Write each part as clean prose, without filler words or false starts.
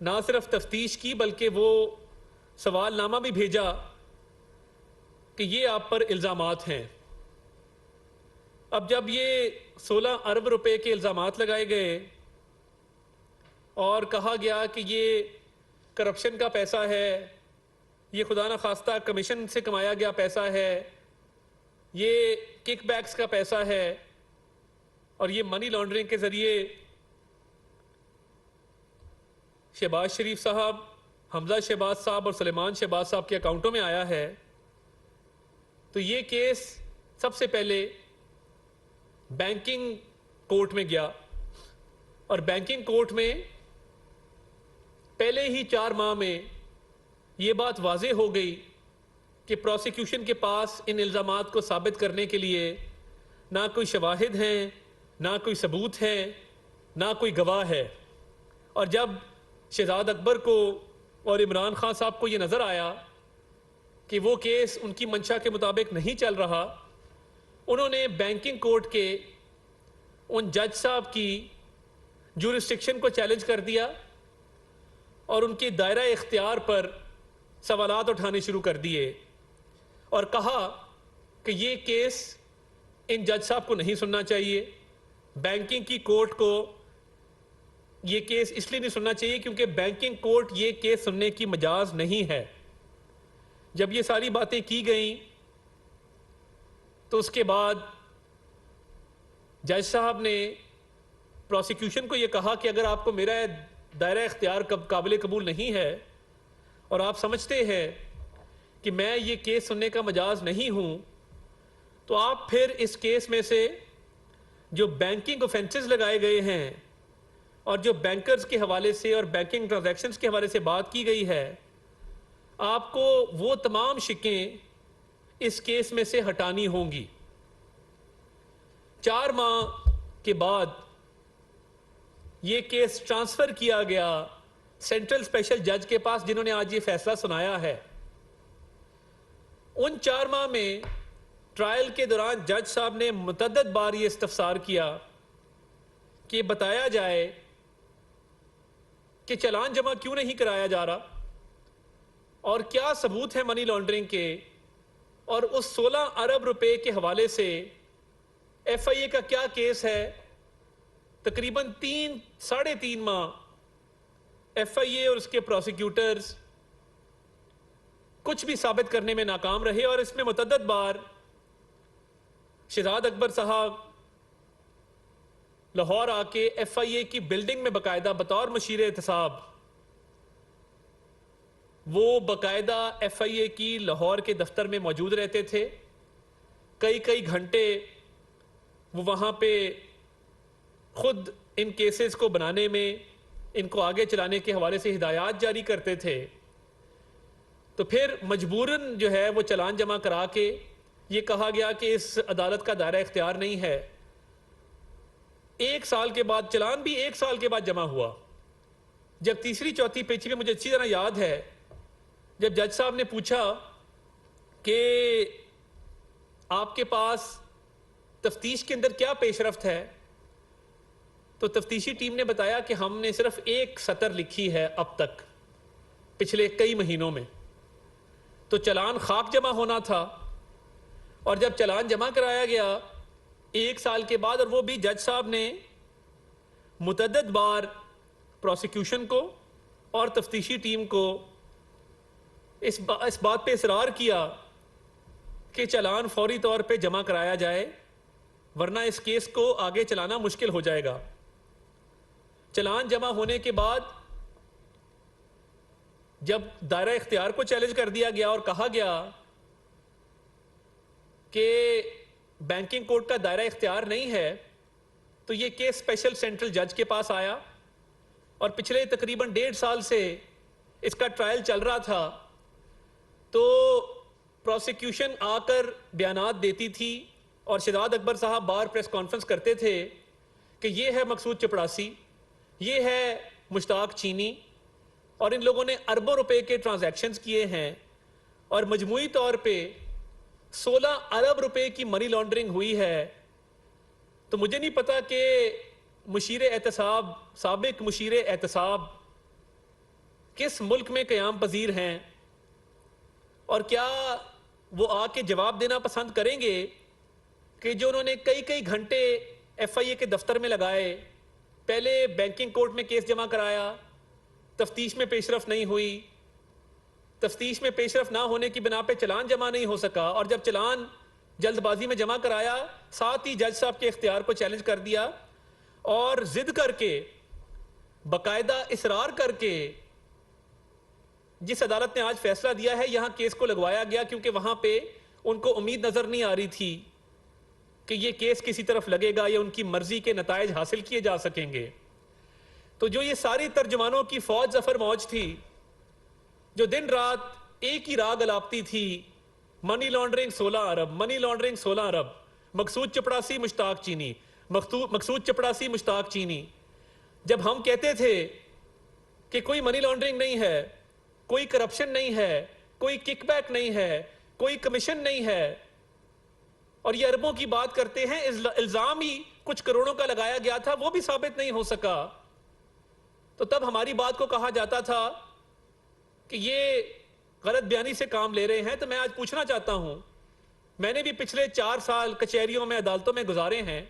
نہ صرف تفتیش کی بلکہ وہ سوال نامہ بھی بھیجا کہ یہ آپ پر الزامات ہیں۔ اب جب یہ 16 ارب روپے کے الزامات لگائے گئے اور کہا گیا کہ یہ کرپشن کا پیسہ ہے، یہ خدا نخواستہ کمیشن سے کمایا گیا پیسہ ہے، یہ کک بیکس کا پیسہ ہے اور یہ منی لانڈرنگ کے ذریعے شہباز شریف صاحب، حمزہ شہباز صاحب اور سلیمان شہباز صاحب کے اکاؤنٹوں میں آیا ہے، تو یہ کیس سب سے پہلے بینکنگ کورٹ میں گیا اور بینکنگ کورٹ میں پہلے ہی 4 ماہ میں یہ بات واضح ہو گئی کہ پروسیکیوشن کے پاس ان الزامات کو ثابت کرنے کے لیے نہ کوئی شواہد ہیں، نہ کوئی ثبوت ہے، نہ کوئی گواہ ہے۔ اور جب شہزاد اکبر کو اور عمران خان صاحب کو یہ نظر آیا کہ وہ کیس ان کی منشا کے مطابق نہیں چل رہا، انہوں نے بینکنگ کورٹ کے ان جج صاحب کی جورسڈکشن کو چیلنج کر دیا اور ان کے دائرہ اختیار پر سوالات اٹھانے شروع کر دیے اور کہا کہ یہ کیس ان جج صاحب کو نہیں سننا چاہیے، بینکنگ کی کورٹ کو یہ کیس اس لیے نہیں سننا چاہیے کیونکہ بینکنگ کورٹ یہ کیس سننے کی مجاز نہیں ہے۔ جب یہ ساری باتیں کی گئیں تو اس کے بعد جج صاحب نے پروسیکیوشن کو یہ کہا کہ اگر آپ کو میرا دائرہ اختیار قابل قبول نہیں ہے اور آپ سمجھتے ہیں کہ میں یہ کیس سننے کا مجاز نہیں ہوں، تو آپ پھر اس کیس میں سے جو بینکنگ اوفینسز لگائے گئے ہیں اور جو بینکرز کے حوالے سے اور بینکنگ ٹرانزیکشنز کے حوالے سے بات کی گئی ہے، آپ کو وہ تمام شکیں اس کیس میں سے ہٹانی ہوں گی۔ 4 ماہ کے بعد یہ کیس ٹرانسفر کیا گیا سینٹرل اسپیشل جج کے پاس جنہوں نے آج یہ فیصلہ سنایا ہے۔ ان 4 ماہ میں ٹرائل کے دوران جج صاحب نے متعدد بار یہ استفسار کیا کہ بتایا جائے کہ چلان جمع کیوں نہیں کرایا جا رہا اور کیا ثبوت ہے منی لانڈرنگ کے، اور اس 16 ارب روپے کے حوالے سے ایف آئی اے کا کیا کیس ہے۔ تقریباً 3.5 ماہ ایف آئی اے اور اس کے پروسیکیوٹرز کچھ بھی ثابت کرنے میں ناکام رہے اور اس میں متعدد بار شہزاد اکبر صاحب لاہور آ کے ایف آئی اے کی بلڈنگ میں باقاعدہ بطور مشیر احتساب وہ باقاعدہ ایف آئی اے کی لاہور کے دفتر میں موجود رہتے تھے۔ کئی گھنٹے وہ وہاں پہ خود ان کیسز کو بنانے میں، ان کو آگے چلانے کے حوالے سے ہدایات جاری کرتے تھے۔ تو پھر مجبوراً جو ہے وہ چلان جمع کرا کے یہ کہا گیا کہ اس عدالت کا دائرہ اختیار نہیں ہے۔ 1 سال کے بعد چلان بھی 1 سال کے بعد جمع ہوا۔ جب تیسری چوتھی پیچی میں مجھے اچھی طرح یاد ہے جب جج صاحب نے پوچھا کہ آپ کے پاس تفتیش کے اندر کیا پیش رفت ہے، تو تفتیشی ٹیم نے بتایا کہ ہم نے صرف 1 سطر لکھی ہے اب تک پچھلے کئی مہینوں میں۔ تو چلان خاک جمع ہونا تھا اور جب چلان جمع کرایا گیا 1 سال کے بعد، اور وہ بھی جج صاحب نے متعدد بار پروسیکیوشن کو اور تفتیشی ٹیم کو اس بات پہ اصرار کیا کہ چلان فوری طور پہ جمع کرایا جائے ورنہ اس کیس کو آگے چلانا مشکل ہو جائے گا۔ چلان جمع ہونے کے بعد جب دائرہ اختیار کو چیلنج کر دیا گیا اور کہا گیا کہ بینکنگ کورٹ کا دائرہ اختیار نہیں ہے، تو یہ کیس اسپیشل سینٹرل جج کے پاس آیا اور پچھلے تقریباً 1.5 سال سے اس کا ٹرائل چل رہا تھا۔ تو پروسیکیوشن آ کر بیانات دیتی تھی اور شہزاد اکبر صاحب بار پریس کانفرنس کرتے تھے کہ یہ ہے مقصود چپڑاسی، یہ ہے مشتاق چینی، اور ان لوگوں نے اربوں روپے کے ٹرانزیکشنز کیے ہیں اور مجموعی طور پہ 16 ارب روپے کی منی لانڈرنگ ہوئی ہے۔ تو مجھے نہیں پتا کہ مشیر احتساب، سابق مشیر احتساب کس ملک میں قیام پذیر ہیں، اور کیا وہ آ کے جواب دینا پسند کریں گے کہ جو انہوں نے کئی کئی گھنٹے ایف آئی اے کے دفتر میں لگائے، پہلے بینکنگ کورٹ میں کیس جمع کرایا، تفتیش میں پیش رفت نہیں ہوئی، تفتیش میں پیش رفت نہ ہونے کی بنا پہ چلان جمع نہیں ہو سکا، اور جب چلان جلد بازی میں جمع کرایا ساتھ ہی جج صاحب کے اختیار کو چیلنج کر دیا، اور ضد کر کے، باقاعدہ اصرار کر کے جس عدالت نے آج فیصلہ دیا ہے یہاں کیس کو لگوایا گیا، کیونکہ وہاں پہ ان کو امید نظر نہیں آ رہی تھی کہ یہ کیس کسی طرف لگے گا یا ان کی مرضی کے نتائج حاصل کیے جا سکیں گے۔ تو جو یہ ساری ترجمانوں کی فوج ظفر موج تھی جو دن رات ایک ہی راگ الاپتی تھی، منی لانڈرنگ 16 ارب، منی لانڈرنگ 16 ارب، مقصود چپڑاسی مشتاق چینی، مقصود چپڑاسی مشتاق چینی، جب ہم کہتے تھے کہ کوئی منی لانڈرنگ نہیں ہے، کوئی کرپشن نہیں ہے، کوئی کک بیک نہیں ہے، کوئی کمیشن نہیں ہے، اور یہ اربوں کی بات کرتے ہیں، الزام ہی کچھ کروڑوں کا لگایا گیا تھا وہ بھی ثابت نہیں ہو سکا، تو تب ہماری بات کو کہا جاتا تھا کہ یہ غلط بیانی سے کام لے رہے ہیں۔ تو میں آج پوچھنا چاہتا ہوں، میں نے بھی پچھلے 4 سال کچہریوں میں عدالتوں میں گزارے ہیں،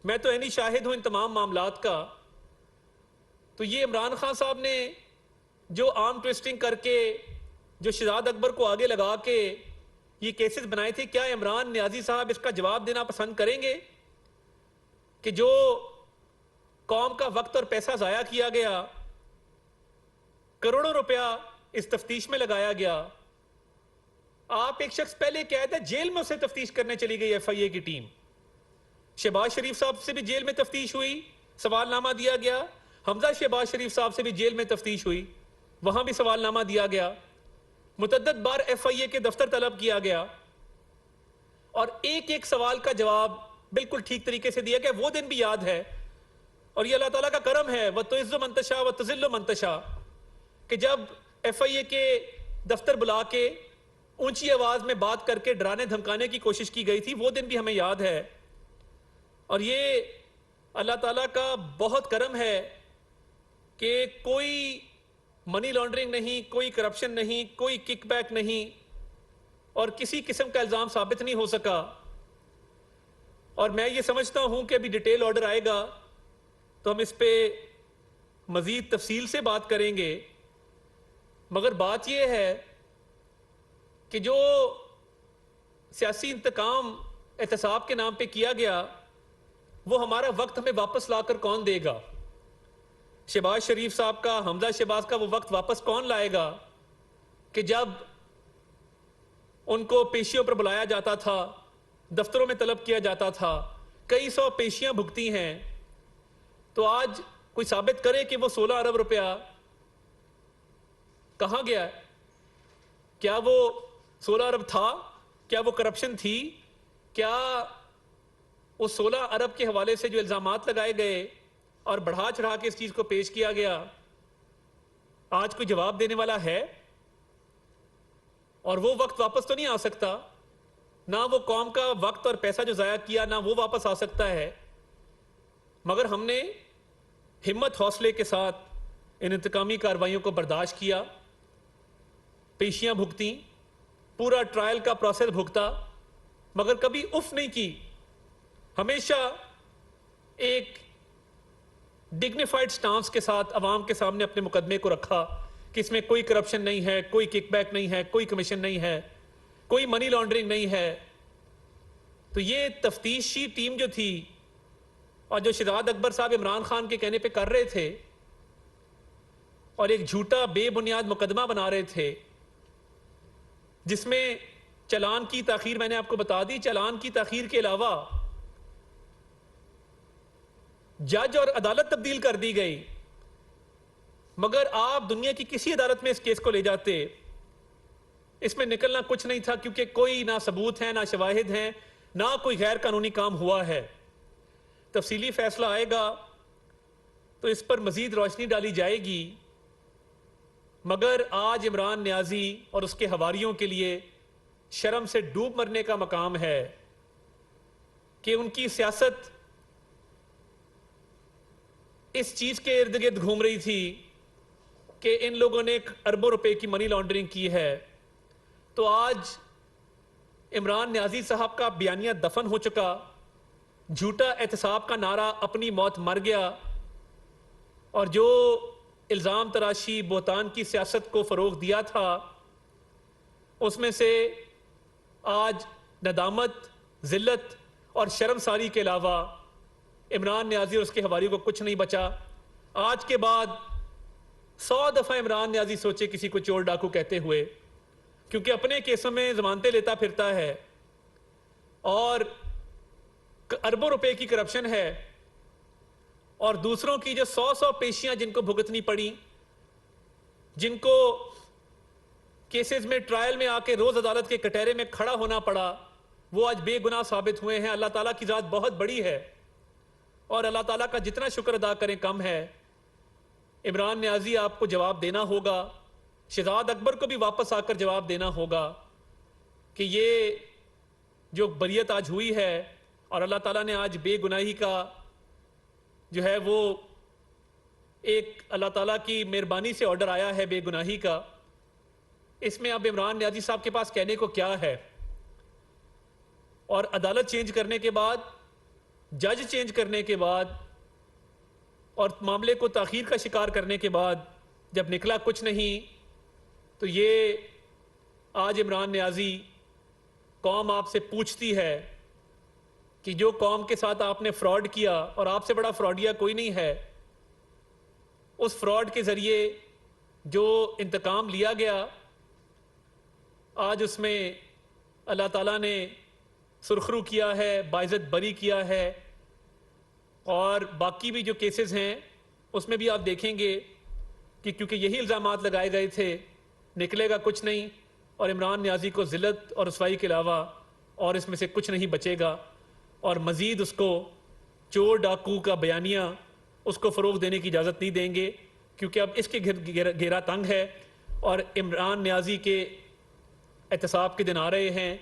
میں تو عینی شاہد ہوں ان تمام معاملات کا، تو یہ عمران خان صاحب نے جو آرم ٹویسٹنگ کر کے، جو شہزاد اکبر کو آگے لگا کے یہ کیسز بنائے تھے، کیا عمران نیازی صاحب اس کا جواب دینا پسند کریں گے کہ جو قوم کا وقت اور پیسہ ضائع کیا گیا، کروڑوں روپیہ اس تفتیش میں لگایا گیا، آپ ایک شخص پہلے کہہ تھے جیل میں اسے تفتیش کرنے چلی گئی ایف آئی اے کی ٹیم، شہباز شریف صاحب سے بھی جیل میں تفتیش ہوئی، سوال نامہ دیا گیا، حمزہ شہباز شریف صاحب سے بھی جیل میں تفتیش ہوئی، وہاں بھی سوال نامہ دیا گیا، متعدد بار ایف آئی اے کے دفتر طلب کیا گیا، اور ایک ایک سوال کا جواب بالکل ٹھیک طریقے سے دیا گیا۔ وہ دن بھی یاد ہے، اور یہ اللہ تعالیٰ کا کرم ہے، وَتُعِزُّ مَن تَشَاءُ وَتُذِلُّ مَن تَشَاءُ، کہ جب ایف آئی اے کے دفتر بلا کے اونچی آواز میں بات کر کے ڈرانے دھمکانے کی کوشش کی گئی تھی، وہ دن بھی ہمیں یاد ہے، اور یہ اللہ تعالیٰ کا بہت کرم ہے کہ کوئی منی لانڈرنگ نہیں، کوئی کرپشن نہیں، کوئی کک بیک نہیں، اور کسی قسم کا الزام ثابت نہیں ہو سکا، اور میں یہ سمجھتا ہوں کہ ابھی ڈیٹیل آرڈر آئے گا تو ہم اس پہ مزید تفصیل سے بات کریں گے، مگر بات یہ ہے کہ جو سیاسی انتقام احتساب کے نام پہ کیا گیا وہ ہمارا وقت ہمیں واپس لا کر کون دے گا؟ شہباز شریف صاحب کا، حمزہ شہباز کا وہ وقت واپس کون لائے گا کہ جب ان کو پیشیوں پر بلایا جاتا تھا، دفتروں میں طلب کیا جاتا تھا، کئی سو پیشیاں بھگتی ہیں، تو آج کوئی ثابت کرے کہ وہ 16 ارب روپیہ کہاں گیا ہے؟ کیا وہ 16 ارب تھا؟ کیا وہ کرپشن تھی؟ کیا اس 16 ارب کے حوالے سے جو الزامات لگائے گئے اور بڑھا چڑھا کے اس چیز کو پیش کیا گیا، آج کوئی جواب دینے والا ہے؟ اور وہ وقت واپس تو نہیں آ سکتا، نہ وہ قوم کا وقت اور پیسہ جو ضائع کیا نہ وہ واپس آ سکتا ہے، مگر ہم نے ہمت حوصلے کے ساتھ ان انتقامی کارروائیوں کو برداشت کیا، پیشیاں بھگتیں، پورا ٹرائل کا پروسیس بھگتا، مگر کبھی اف نہیں کی، ہمیشہ ایک ڈگنیفائڈ سٹانس کے ساتھ عوام کے سامنے اپنے مقدمے کو رکھا کہ اس میں کوئی کرپشن نہیں ہے، کوئی کک بیک نہیں ہے، کوئی کمیشن نہیں ہے، کوئی منی لانڈرنگ نہیں ہے۔ تو یہ تفتیشی ٹیم جو تھی اور جو شہزاد اکبر صاحب عمران خان کے کہنے پہ کر رہے تھے اور ایک جھوٹا بے بنیاد مقدمہ بنا رہے تھے جس میں چلان کی تاخیر، میں نے آپ کو بتا دی، چلان کی تاخیر کے علاوہ جج اور عدالت تبدیل کر دی گئی، مگر آپ دنیا کی کسی عدالت میں اس کیس کو لے جاتے، اس میں نکلنا کچھ نہیں تھا، کیونکہ کوئی نہ ثبوت ہے، نہ شواہد ہیں، نہ کوئی غیر قانونی کام ہوا ہے۔ تفصیلی فیصلہ آئے گا تو اس پر مزید روشنی ڈالی جائے گی، مگر آج عمران نیازی اور اس کے حواریوں کے لیے شرم سے ڈوب مرنے کا مقام ہے کہ ان کی سیاست اس چیز کے ارد گرد گھوم رہی تھی کہ ان لوگوں نے اربوں روپے کی منی لانڈرنگ کی ہے، تو آج عمران نیازی صاحب کا بیانیہ دفن ہو چکا، جھوٹا احتساب کا نعرہ اپنی موت مر گیا، اور جو الزام تراشی بہتان کی سیاست کو فروغ دیا تھا اس میں سے آج ندامت، ذلت اور شرمساری کے علاوہ عمران نیازی اور اس کے حواریوں کو کچھ نہیں بچا۔ آج کے بعد 100 دفعہ عمران نیازی سوچے کسی کو چور ڈاکو کہتے ہوئے، کیونکہ اپنے کیسوں میں ضمانتیں لیتا پھرتا ہے اور اربوں روپے کی کرپشن ہے، اور دوسروں کی جو 100 پیشیاں جن کو بھگتنی پڑی، جن کو کیسز میں ٹرائل میں آ کے روز عدالت کے کٹہرے میں کھڑا ہونا پڑا، وہ آج بے گناہ ثابت ہوئے ہیں۔ اللہ تعالیٰ کی ذات بہت بڑی ہے اور اللہ تعالیٰ کا جتنا شکر ادا کریں کم ہے۔ عمران نیازی آپ کو جواب دینا ہوگا، شہزاد اکبر کو بھی واپس آ کر جواب دینا ہوگا کہ یہ جو بریت آج ہوئی ہے اور اللہ تعالیٰ نے آج بے گناہی کا جو ہے وہ ایک اللہ تعالیٰ کی مہربانی سے آرڈر آیا ہے بے گناہی کا، اس میں اب عمران نیازی صاحب کے پاس کہنے کو کیا ہے؟ اور عدالت چینج کرنے کے بعد، جج چینج کرنے کے بعد اور معاملے کو تاخیر کا شکار کرنے کے بعد جب نکلا کچھ نہیں، تو یہ آج عمران نیازی قوم آپ سے پوچھتی ہے کہ جو قوم کے ساتھ آپ نے فراڈ کیا، اور آپ سے بڑا فراڈیا کوئی نہیں ہے، اس فراڈ کے ذریعے جو انتقام لیا گیا آج اس میں اللہ تعالیٰ نے سرخرو کیا ہے، باعزت بری کیا ہے، اور باقی بھی جو کیسز ہیں اس میں بھی آپ دیکھیں گے کہ کیونکہ یہی الزامات لگائے گئے تھے، نکلے گا کچھ نہیں، اور عمران نیازی کو ذلت اور رسوائی کے علاوہ اور اس میں سے کچھ نہیں بچے گا، اور مزید اس کو چور ڈاکو کا بیانیہ اس کو فروغ دینے کی اجازت نہیں دیں گے، کیونکہ اب اس کے گھیرا تنگ ہے اور عمران نیازی کے احتساب کے دن آ رہے ہیں،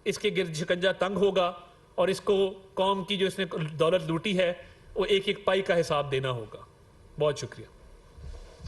اس کے گرد شکنجہ تنگ ہوگا، اور اس کو قوم کی جو اس نے دولت لوٹی ہے وہ ایک ایک پائی کا حساب دینا ہوگا۔ بہت شکریہ۔